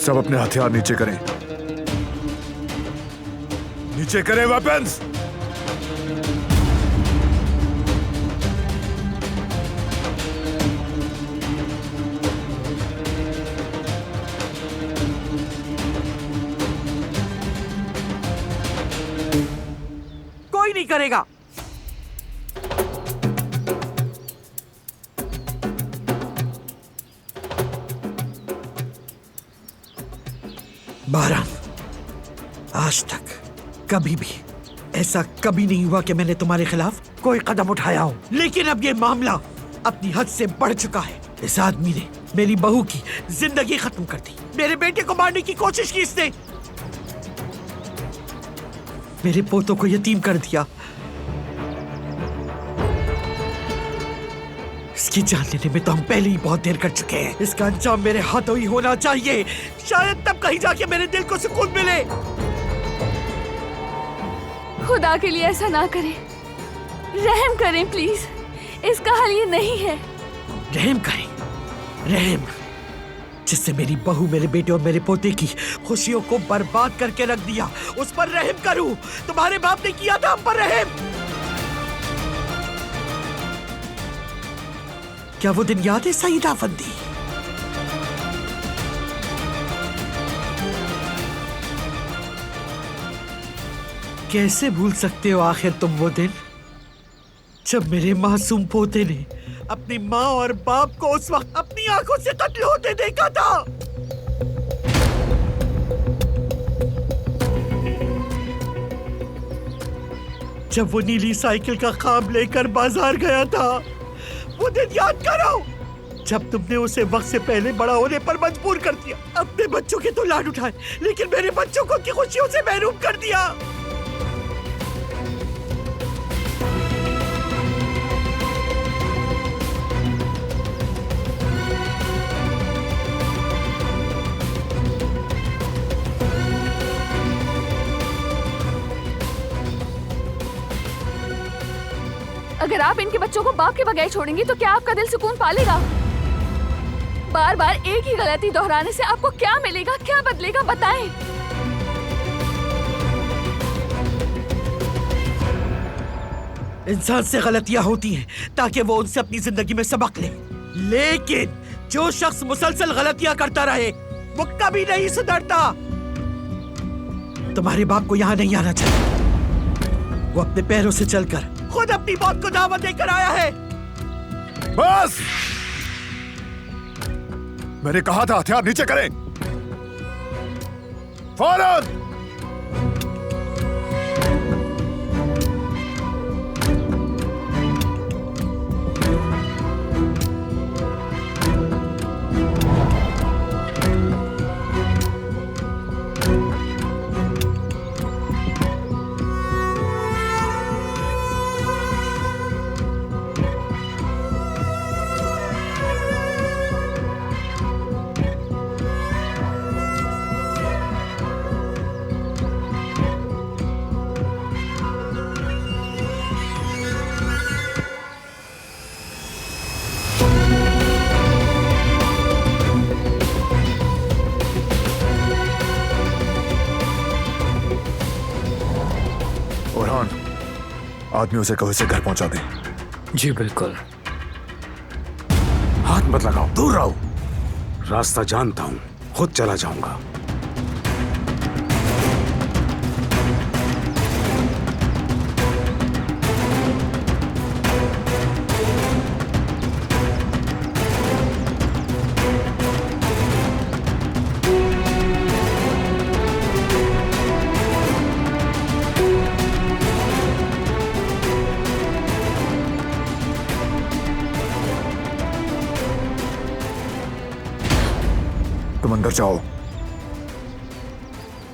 सब अपने हथियार नीचे करें, नीचे करें वेपन्स। कोई नहीं करेगा। बारह, आज तक कभी भी ऐसा कभी नहीं हुआ कि मैंने तुम्हारे खिलाफ कोई कदम उठाया हो, लेकिन अब ये मामला अपनी हद से बढ़ चुका है। इस आदमी ने मेरी बहू की जिंदगी खत्म कर दी, मेरे बेटे को मारने की कोशिश की इसने, मेरे पोतों को यतीम कर दिया। इसकी जान लेने में तो हम पहले ही बहुत देर कर चुके हैं। इसका अंजाम मेरे हाथों ही होना चाहिए, शायद तब कहीं जाके मेरे दिल को सुकून मिले। खुदा के लिए ऐसा ना करें, रहम करें प्लीज, इसका हल ये नहीं है। रहम करें, रहम, जिससे मेरी बहू, मेरे बेटे और मेरे पोते की खुशियों को बर्बाद करके रख दिया, उस पर रहम करूं? तुम्हारे बाप ने किया था हम पर रहम। क्या वो दिन याद है सईद आफंदी? कैसे भूल सकते हो आखिर तुम वो दिन जब मेरे मासूम पोते ने अपनी माँ और बाप को उस वक्त अपनी आंखों से कत्ल होते देखा था। जब वो नीली साइकिल का ख्वाब लेकर बाजार गया था, वो दिन याद करो जब तुमने उसे वक्त से पहले बड़ा होने पर मजबूर कर दिया। अपने बच्चों के तो लाड उठाए, लेकिन मेरे बच्चों को की खुशियों से महरूम कर दिया। अगर आप इनके बच्चों को बाप के बगैर छोड़ेंगी तो क्या आपका दिल सुकून पालेगा? बार बार एक ही गलती दोहराने से आपको क्या मिलेगा, क्या बदलेगा, बताएं। इंसान से गलतियां होती हैं ताकि वो उनसे अपनी जिंदगी में सबक ले, लेकिन जो शख्स मुसलसल गलतियां करता रहे वो कभी नहीं सुधरता। तुम्हारे बाप को यहाँ नहीं आना चाहिए। वो अपने पैरों से चलकर खुद अपनी मौत को दावत देकर आया है। बस, मैंने कहा था हथियार नीचे करें, फौरन। आदमियों से कहो इसे घर पहुंचा दे। जी बिल्कुल। हाथ मत लगाओ, दूर रहो। रास्ता जानता हूं, खुद चला जाऊंगा। तुम अंदर जाओ।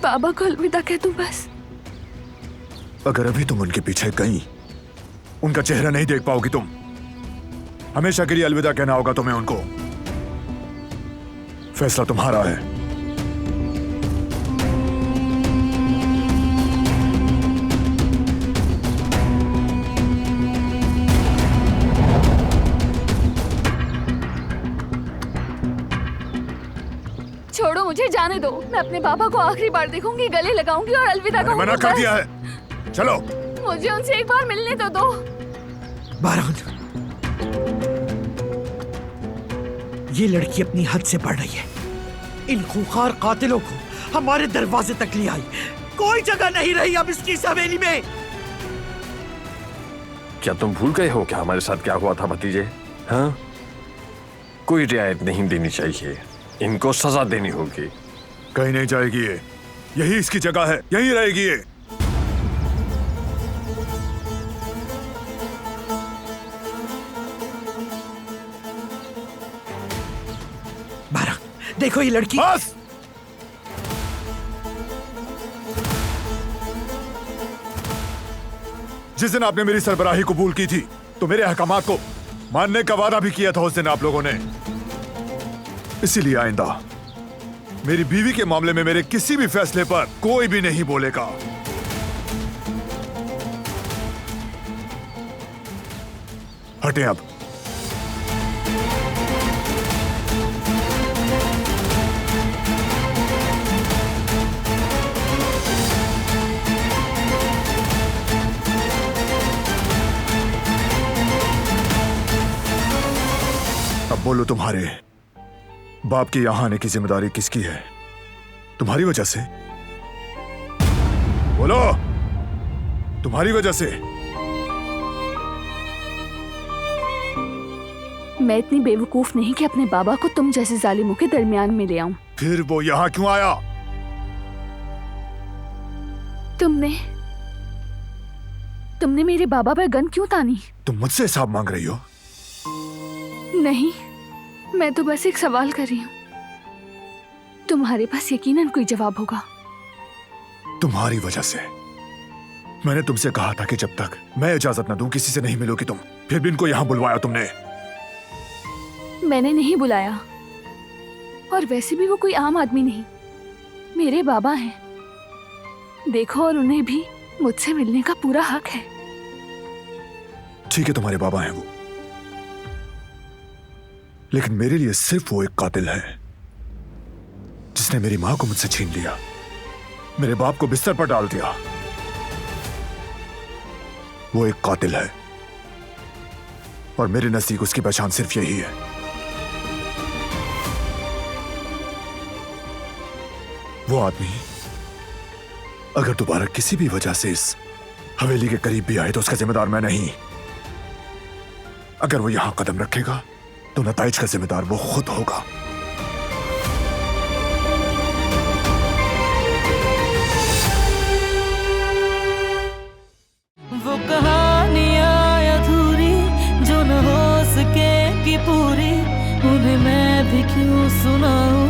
बाबा को अलविदा कह दूं बस। अगर अभी तुम उनके पीछे गई, उनका चेहरा नहीं देख पाओगी तुम। हमेशा के लिए अलविदा कहना होगा तुम्हें उनको। फैसला तुम्हारा है। छोड़ो मुझे, जाने दो। मैं अपने पापा को आखिरी बार देखूंगी, गले लगाऊंगी और अलविदा मैंने कहूंगी। मना कर बस। दिया है, चलो। मुझे उनसे एक बार मिलने तो दो। बारान, ये लड़की अपनी हद से बढ़ रही है। इन खूंखार कातिलों को हमारे दरवाजे तक ले आई। कोई जगह नहीं रही अब इसकी इस हवेली में। क्या तुम भूल गए हो क्या हमारे साथ क्या हुआ था भतीजे? हाँ, कोई रियायत नहीं देनी चाहिए, इनको सजा देनी होगी। कहीं नहीं जाएगी ये, यही इसकी जगह है, यहीं रहेगी ये। बारान, देखो ये लड़की। बस! जिस दिन आपने मेरी सरबराही कबूल की थी तो मेरे अहकामात को मानने का वादा भी किया था उस दिन आप लोगों ने। इसीलिए आइंदा मेरी बीवी के मामले में मेरे किसी भी फैसले पर कोई भी नहीं बोलेगा। हटें अब। अब बोलो, तुम्हारे बाप के यहां आने की जिम्मेदारी किसकी है? तुम्हारी वजह से? बोलो, तुम्हारी वजह से। मैं इतनी बेवकूफ नहीं कि अपने बाबा को तुम जैसे जालिमों के दरमियान में ले आऊं। फिर वो यहां क्यों आया? तुमने मेरे बाबा पर गन क्यों तानी? तुम मुझसे हिसाब मांग रही हो? नहीं, मैं तो बस एक सवाल कर रही हूँ। तुम्हारे पास यकीनन कोई जवाब होगा। तुम्हारी वजह से। मैंने तुमसे कहा था कि जब तक मैं इजाजत न दूं किसी से नहीं मिलोगी तुम। फिर भी इनको यहां बुलवाया तुमने। मैंने नहीं बुलाया, और वैसे भी वो कोई आम आदमी नहीं, मेरे बाबा हैं। देखो, और उन्हें भी मुझसे मिलने का पूरा हक है। ठीक है, तुम्हारे बाबा हैं वो, लेकिन मेरे लिए सिर्फ वो एक कातिल है जिसने मेरी मां को मुझसे छीन लिया, मेरे बाप को बिस्तर पर डाल दिया। वो एक कातिल है और मेरे नजदीक उसकी पहचान सिर्फ यही है। वो आदमी अगर दोबारा किसी भी वजह से इस हवेली के करीब भी आए तो उसका जिम्मेदार मैं नहीं। अगर वो यहां कदम रखेगा तो नताइज का जिम्मेदार वो खुद होगा। वो कहानियां अधूरी जो न हो सके कि पूरी, उन्हें मैं भी क्यों सुनाऊं,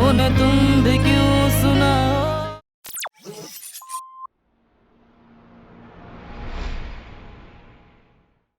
उन्हें तुम भी क्यों सुनाओ।